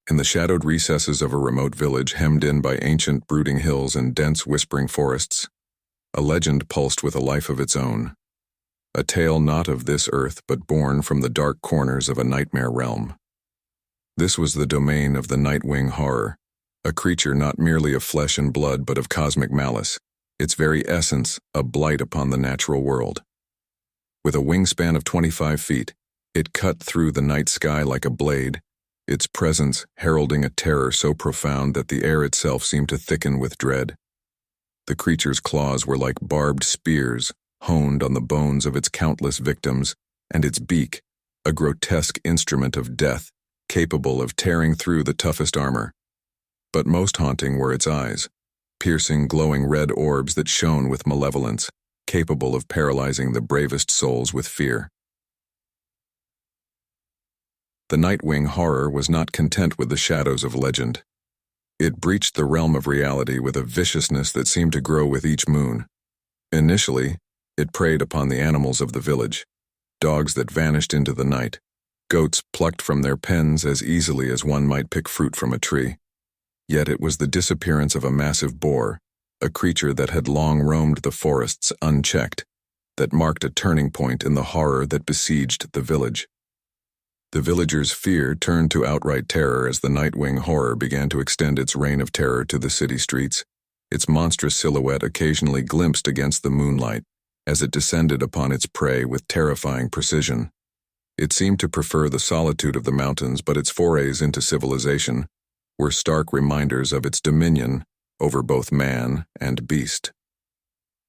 In the shadowed recesses of a remote village hemmed in by ancient brooding hills and dense whispering forests, a legend pulsed with a life of its own. A tale not of this earth but born from the dark corners of a nightmare realm. This was the domain of the Nightwing Horror, a creature not merely of flesh and blood but of cosmic malice, its very essence a blight upon the natural world. With a wingspan of 25 feet, it cut through the night sky like a blade, its presence heralding a terror so profound that the air itself seemed to thicken with dread. The creature's claws were like barbed spears, honed on the bones of its countless victims, and its beak, a grotesque instrument of death, capable of tearing through the toughest armor. But most haunting were its eyes, piercing glowing red orbs that shone with malevolence, capable of paralyzing the bravest souls with fear. The Nightwing Horror was not content with the shadows of legend. It breached the realm of reality with a viciousness that seemed to grow with each moon. Initially, it preyed upon the animals of the village, dogs that vanished into the night, goats plucked from their pens as easily as one might pick fruit from a tree. Yet it was the disappearance of a massive boar, a creature that had long roamed the forests unchecked, that marked a turning point in the horror that besieged the village. The villagers' fear turned to outright terror as the Nightwing Horror began to extend its reign of terror to the city streets, its monstrous silhouette occasionally glimpsed against the moonlight as it descended upon its prey with terrifying precision. It seemed to prefer the solitude of the mountains, but its forays into civilization were stark reminders of its dominion over both man and beast.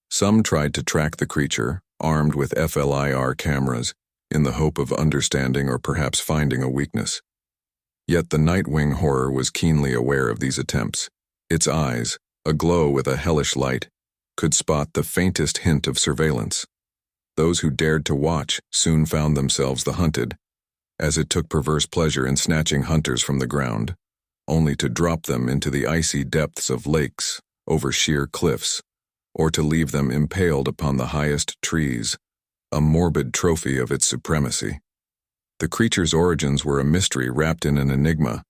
Some tried to track the creature, armed with F.L.I.R. cameras, in the hope of understanding or perhaps finding a weakness. Yet the Nightwing Horror was keenly aware of these attempts. Its eyes, aglow with a hellish light, could spot the faintest hint of surveillance. Those who dared to watch soon found themselves the hunted, as it took perverse pleasure in snatching hunters from the ground, only to drop them into the icy depths of lakes, over sheer cliffs, or to leave them impaled upon the highest trees, a morbid trophy of its supremacy. The creature's origins were a mystery wrapped in an enigma.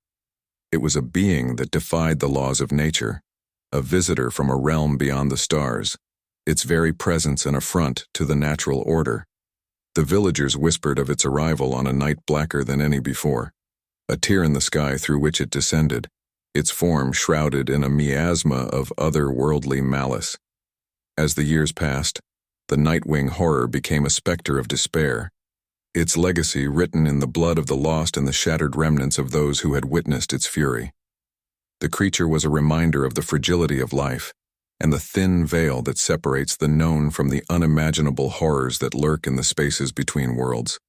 It was a being that defied the laws of nature, a visitor from a realm beyond the stars, its very presence an affront to the natural order. The villagers whispered of its arrival on a night blacker than any before, a tear in the sky through which it descended, its form shrouded in a miasma of otherworldly malice. As the years passed, the Nightwing Horror became a specter of despair, its legacy written in the blood of the lost and the shattered remnants of those who had witnessed its fury. The creature was a reminder of the fragility of life and the thin veil that separates the known from the unimaginable horrors that lurk in the spaces between worlds.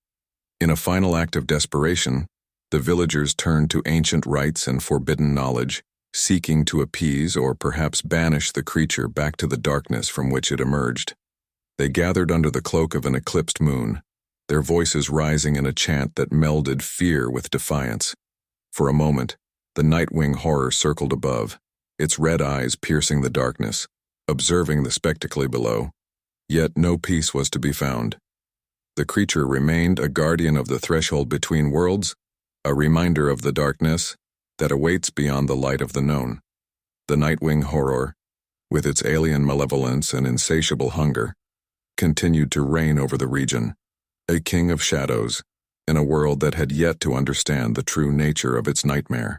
In a final act of desperation, the villagers turned to ancient rites and forbidden knowledge, seeking to appease or perhaps banish the creature back to the darkness from which it emerged. They gathered under the cloak of an eclipsed moon, their voices rising in a chant that melded fear with defiance. For a moment, the Nightwing Horror circled above, its red eyes piercing the darkness, observing the spectacle below. Yet no peace was to be found. The creature remained a guardian of the threshold between worlds, a reminder of the darkness that awaits beyond the light of the known. The Nightwing Horror, with its alien malevolence and insatiable hunger, continued to reign over the region, a king of shadows, in a world that had yet to understand the true nature of its nightmare.